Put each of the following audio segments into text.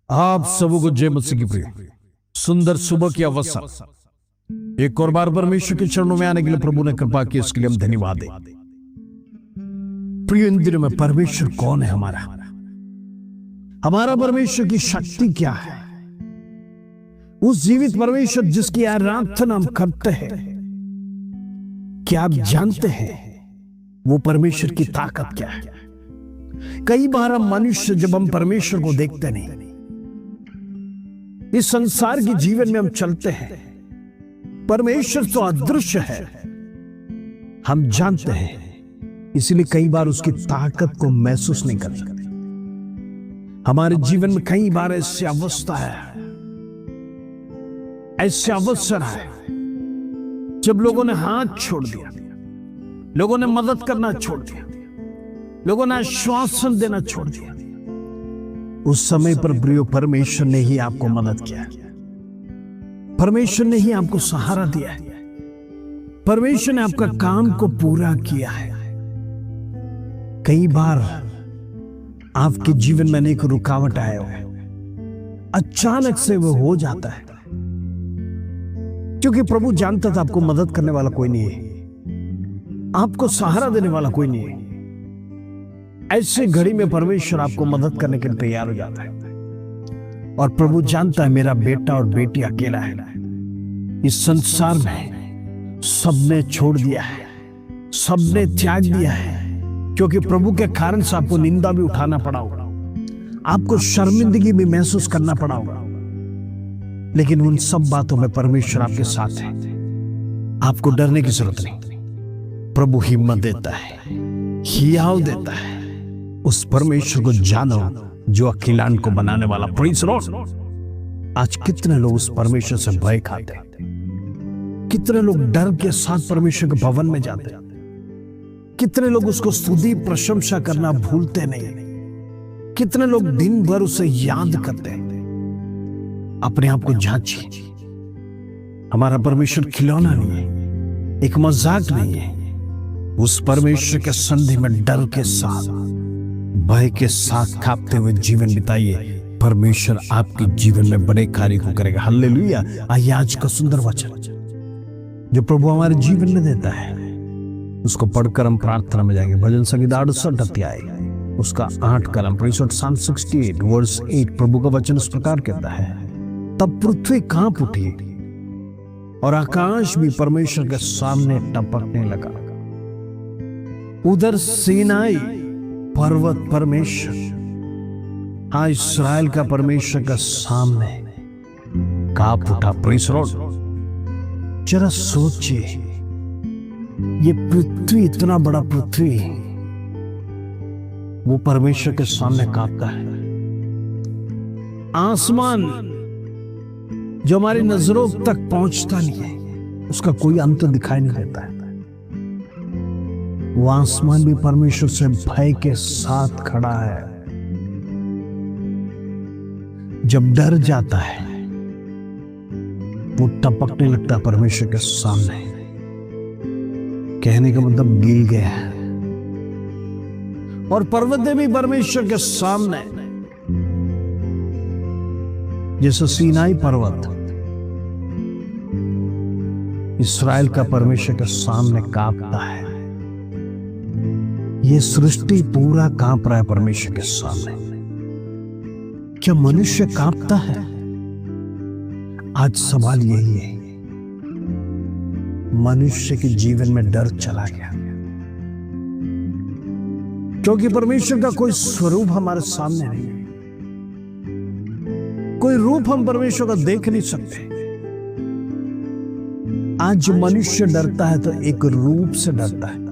आप सबों को जय मसीह की प्रिय सुंदर सुबह की अवसर एक और बार परमेश्वर के चरणों में आने के लिए प्रभु ने कृपा की, इसके लिए हम धन्यवाद दें। प्रिय, इन दिनों में परमेश्वर कौन है? हमारा परमेश्वर की शक्ति क्या है? उस जीवित परमेश्वर जिसकी आराधना हम करते हैं, क्या आप जानते हैं वो परमेश्वर की ताकत क्या है? कई बार हम मनुष्य जब हम परमेश्वर को देखते नहीं, इस संसार के जीवन में हम चलते हैं, परमेश्वर तो अदृश्य है, हम जानते हैं, इसलिए कई बार उसकी ताकत को महसूस नहीं कर सकते। हमारे जीवन में कई बार ऐसी अवस्था है, ऐसे अवसर है जब लोगों ने हाथ छोड़ दिया, लोगों ने मदद करना छोड़ दिया, लोगों ने आश्वासन देना छोड़ दिया। उस समय पर प्रियो परमेश्वर ने ही आपको मदद किया, परमेश्वर ने ही आपको सहारा दिया है, परमेश्वर ने आपका काम को पूरा किया है। कई बार आपके जीवन में अनेक रुकावट आए हो, अचानक से वो हो जाता है, क्योंकि प्रभु जानता था आपको मदद करने वाला कोई नहीं है, आपको सहारा देने वाला कोई नहीं है। ऐसे घड़ी में परमेश्वर आपको मदद करने के लिए तैयार हो जाता है, और प्रभु जानता है मेरा बेटा और बेटी अकेला है, इस संसार में सबने छोड़ दिया है, सबने त्याग दिया है, क्योंकि प्रभु के कारण से आपको निंदा भी उठाना पड़ा होगा, आपको शर्मिंदगी भी महसूस करना पड़ा होगा, लेकिन उन सब बातों में परमेश्वर आपके साथ है। आपको डरने की जरूरत नहीं, प्रभु हिम्मत देता है, हियाव देता है। उस परमेश्वर को जानो जो अखिलान को बनाने वाला। Praise Lord. आज कितने लोग उस परमेश्वर से भय खाते हैं, कितने लोग डर के साथ परमेश्वर के भवन में जाते हैं, कितने लोग उसको स्तुति प्रशंसा करना भूलते नहीं, कितने लोग दिन भर उसे याद करते हैं। अपने आप को जांचिए, हमारा परमेश्वर खिलौना नहीं है, एक मजाक नहीं है। उस परमेश्वर के संधि में डर के साथ, भय के साथ कांपते हुए जीवन बिताइए, परमेश्वर आपके जीवन में बड़े कार्य को करेगा। हालेलुया। आइए आज का सुंदर वचन जो प्रभु हमारे जीवन में देता है, उसको पढ़कर हम प्रार्थना में जाएंगे। भजन संगीता 68 अध्याय उसका 8 कलम, प्रेज़ लॉर्ड, Psalm 68 वर्स 8। प्रभु का वचन इस प्रकार कहता है, तब पृथ्वी कांप उठी और आकाश भी परमेश्वर के सामने टपकने लगा। उधर सीनाई पर्वत परमेश्वर, हाँ, इस्राएल का परमेश्वर का सामने कांप उठा। Praise Lord. जरा सोचिए, ये पृथ्वी, इतना बड़ा पृथ्वी, वो परमेश्वर के सामने कांपता है। आसमान जो हमारी नजरों तक पहुंचता नहीं है, उसका कोई अंत दिखाई नहीं देता है, वो आसमान भी परमेश्वर से भय के साथ खड़ा है। जब डर जाता है, वो टपकने लगता है परमेश्वर के सामने। कहने का मतलब गिर गया है। और पर्वतें भी परमेश्वर के सामने, जैसे सीनाई पर्वत इस्राएल का परमेश्वर के सामने कांपता है। ये सृष्टि पूरा कांप रहा है परमेश्वर के सामने। क्या मनुष्य कांपता है? आज सवाल यही है, मनुष्य के जीवन में डर चला गया, क्योंकि परमेश्वर का कोई स्वरूप हमारे सामने नहीं है, कोई रूप हम परमेश्वर का देख नहीं सकते। आज मनुष्य डरता है तो एक रूप से डरता है,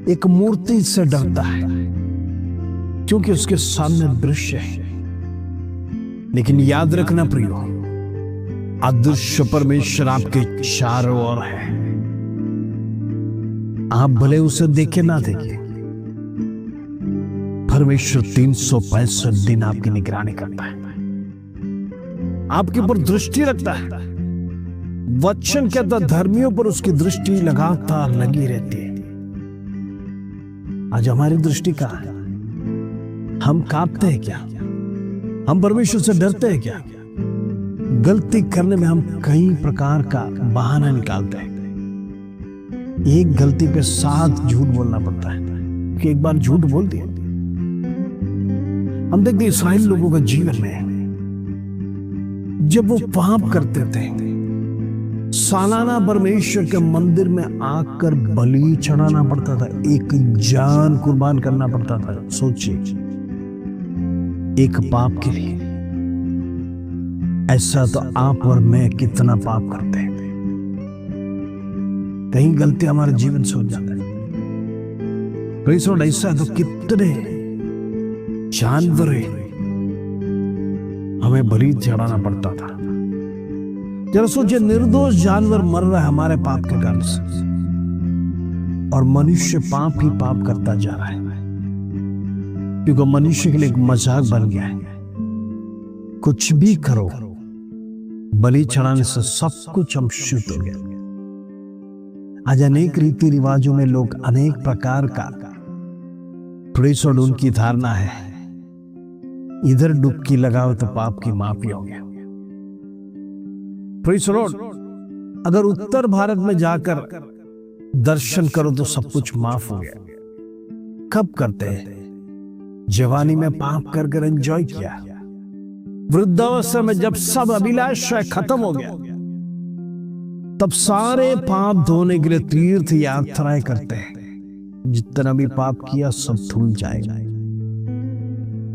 एक मूर्ति से डरता है, क्योंकि उसके सामने दृश्य है। लेकिन याद रखना प्रियो, अदृश्य परमेश्वर आपके चारों ओर है। आप भले उसे देखे ना देखे, परमेश्वर 365 दिन आपकी निगरानी करता है, आपके ऊपर दृष्टि रखता है। वचन कहता, धर्मियों पर उसकी दृष्टि लगातार लगी रहती है। आज हमारी दृष्टि कहां है? हम कांपते हैं क्या? हम परमेश्वर से डरते हैं क्या? गलती करने में हम कई प्रकार का बहाना निकालते हैं। एक गलती पे 7 झूठ बोलना पड़ता है कि एक बार झूठ बोल दिया। हम देखते हैं इस्राएल लोगों का जीवन में जब वो पाप करते थे, सालाना परमेश्वर के मंदिर में आकर बलि चढ़ाना पड़ता था, एक जान कुर्बान करना पड़ता था। सोचिए, एक पाप के लिए। ऐसा तो आप और मैं कितना पाप करते हैं। कहीं गलती हमारे जीवन से हो जाता है। ऐसा तो कितने जानवर हमें बलि चढ़ाना पड़ता था। जरा सोचिए, निर्दोष जानवर मर रहा है हमारे पाप के कारण से, और मनुष्य पाप ही पाप करता जा रहा है, क्योंकि मनुष्य के लिए एक मजाक बन गया है। कुछ भी करो, बलि चढ़ाने से सब कुछ हम शुद्ध हो गया। आज अनेक रीति रिवाजों में लोग अनेक प्रकार का और उनकी धारणा है, इधर डुबकी लगाओ तो पाप की माफी हो गया। अगर उत्तर भारत में जाकर दर्शन करो तो सब कुछ माफ हो गया। कब करते हैं? जवानी में पाप कर एंजॉय किया, वृद्धावस्था में जब सब अभिलाषा खत्म हो गया, तब सारे पाप धोने के लिए तीर्थ यात्राएं करते हैं। जितना भी पाप किया सब धुल जाएगा।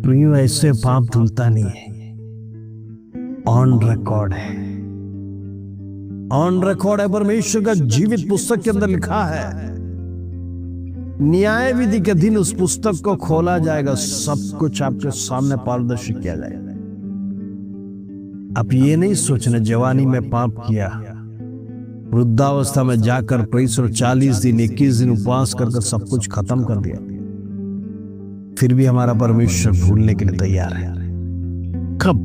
प्रियो, ऐसे पाप धुलता नहीं है। ऑन रिकॉर्ड है, ऑन रिकॉर्ड है। परमेश्वर का जीवित पुस्तक के अंदर लिखा है, न्याय विधि के दिन उस पुस्तक को खोला जाएगा, सब कुछ आपके सामने पारदर्शी किया जाएगा। आप ये नहीं सोचना जवानी में पाप किया, वृद्धावस्था में जाकर 40 दिन 21 दिन उपवास कर सब कुछ खत्म कर दिया, फिर भी हमारा परमेश्वर भूलने के लिए तैयार है। कब?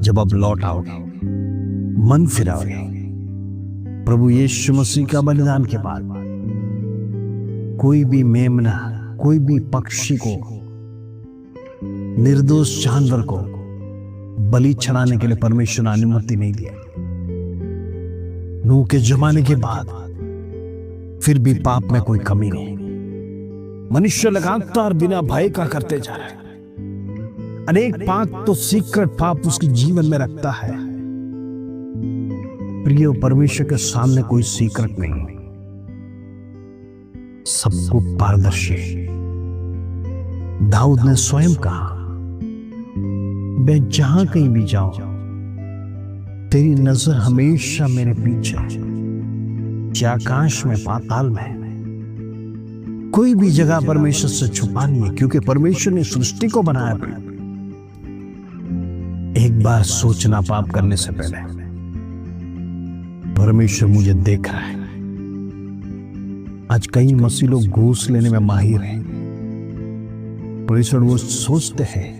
जब आप लौट आओगे, मन फिराओगे। प्रभु यीशु मसीह का बलिदान के बाद कोई भी मेमना, कोई भी पक्षी को, निर्दोष जानवर को बलि चढ़ाने के लिए परमेश्वर ने अनुमति नहीं दिया। नूह के जमाने के बाद फिर भी पाप में कोई कमी नहीं। मनुष्य लगातार बिना भय का करते जा रहा है। अनेक पाप तो सीक्रेट पाप उसके जीवन में रखता है। प्रिय, परमेश्वर के सामने कोई सीक्रेट नहीं, सबको पारदर्शी। दाऊद ने स्वयं कहा, मैं जहां कहीं भी जाऊं, तेरी नजर हमेशा मेरे पीछे है। क्या आकाश में, पाताल में, कोई भी जगह परमेश्वर से छुपा नहीं है, क्योंकि परमेश्वर ने सृष्टि को बनाया। एक बार सोचना पाप करने से पहले, परमेश्वर मुझे देख रहा है। आज कई मसीह लोग घूस लेने में माहिर हैं। परमेश्वर वो सोचते हैं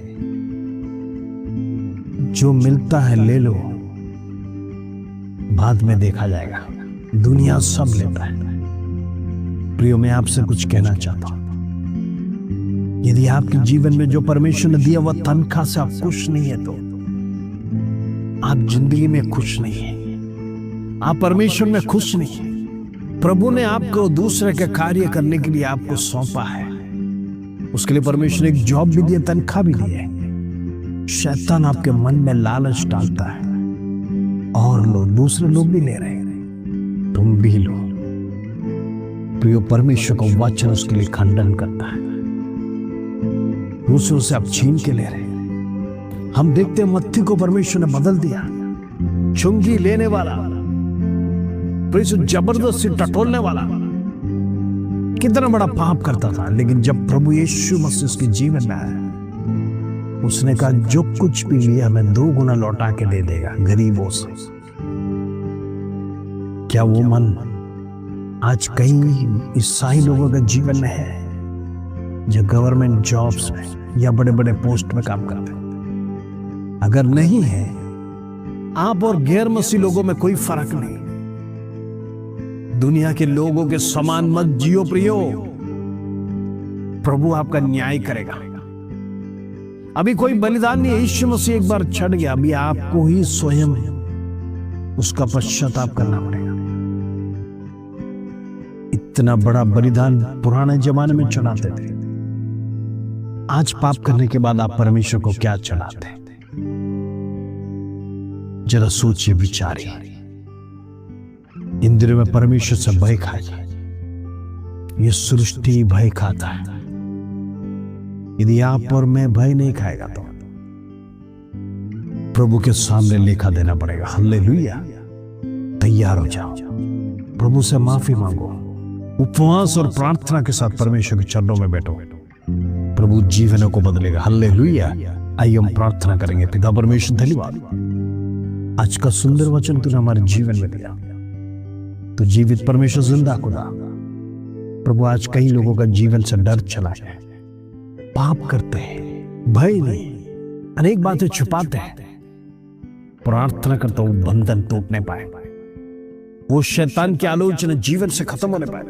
जो मिलता है ले लो, बाद में देखा जाएगा। दुनिया सब लेता है। प्रियो, मैं आपसे कुछ कहना चाहता हूं, यदि आपके जीवन में जो परमेश्वर ने दिया वह तनख्वाह से आप खुश नहीं है, तो आप जिंदगी में खुश नहीं है, आप परमेश्वर में खुश नहीं है। प्रभु ने आपको दूसरे के कार्य करने के लिए आपको सौंपा है। उसके लिए परमेश्वर ने एक जॉब भी दिया, तनख्वाह भी दी है। शैतान आपके मन में लालच डालता है, और लोग, दूसरे लोग भी ले रहे हैं, तुम भी लो। प्रियो, परमेश्वर का वचन उसके लिए खंडन करता है। दूसरों से आप छीन के ले रहे हैं। हम देखते हैं मत्ती को परमेश्वर ने बदल दिया। चुंगी लेने वाला, जबरदस्ती टटोलने वाला, कितना बड़ा पाप करता था। लेकिन जब प्रभु यीशु मसीह उसके जीवन में आया, उसने कहा, जो कुछ भी लिया मैं 2 गुना लौटा के दे देगा गरीबों से। क्या वो मन आज कई ईसाई लोगों के जीवन में है, जो गवर्नमेंट जॉब्स में या बड़े बड़े पोस्ट में काम करते हैं? अगर नहीं है, आप और गैर मसीह लोगों में कोई फर्क नहीं। दुनिया के लोगों के समान मत जियो प्रियो, प्रभु आपका न्याय करेगा। अभी कोई बलिदान नहीं है, यीशु मसीह एक बार छड़ गया, अभी आपको ही स्वयं उसका पश्चाताप करना पड़ेगा। इतना बड़ा बलिदान पुराने जमाने में चढ़ाते थे, आज पाप करने के बाद आप परमेश्वर को क्या चढ़ाते हैं? जरा सोचिए, विचारिए। इंद्र में परमेश्वर से भय खाए, ये सृष्टि भय खाता है। यदि आप और मैं भय नहीं खाएगा तो प्रभु के सामने लेखा देना पड़ेगा। हालेलुया। तैयार हो जाओ, प्रभु से माफी मांगो, उपवास और प्रार्थना के साथ परमेश्वर के चरणों में बैठो, प्रभु जीवनों को बदलेगा। हालेलुया। आइए हम प्रार्थना करेंगे। पिता परमेश्वर, धन्यवाद, आज का सुंदर वचन तूने हमारे जीवन में दिया। तो जीवित परमेश्वर, जिंदा खुदा, प्रभु आज कई लोगों का जीवन से डर चला है, पाप करते हैं, भय नहीं, अनेक बातें छुपाते हैं। प्रार्थना करता हूं बंधन टूटने पाए, वो शैतान की आलोचना जीवन से खत्म होने पाए,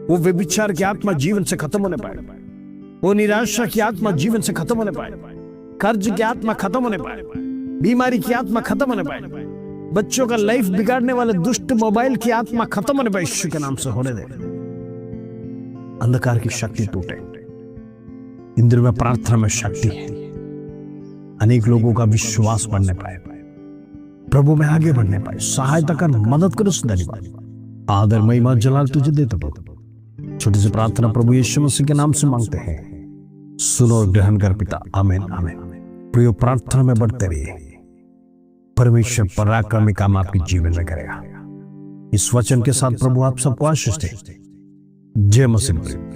वो व्यभिचार की आत्मा जीवन से खत्म होने पाए, वो निराशा की आत्मा जीवन से खत्म होने पाए, कर्ज की आत्मा खत्म होने पाए, बीमारी की आत्मा खत्म होने पाए, बच्चों का लाइफ बिगाड़ने वाले दुष्ट मोबाइल की आत्मा खत्म होने पाए। यीशु के नाम से होने दे, अंधकार की शक्ति टूटे। इंद्र में प्रार्थना में शक्ति है, अनेक लोगों का विश्वास बढ़ने पाए, प्रभु में आगे बढ़ने पाए। सहायता कर, मदद करो। धन्यवाद, आदर, महिमा, जलाल तुझे देते प्रभु। छोटी सी प्रार्थना प्रभु यीशु मसीह के नाम से मांगते हैं, सुनो और ग्रहण कर पिता। आमीन आमीन। प्रिय, प्रार्थना में बढ़ते रहिए, परमेश्वर पराक्रमी काम आपके जीवन में करेगा। इस वचन के साथ प्रभु आप सबको आशीष दे। जय मसीह।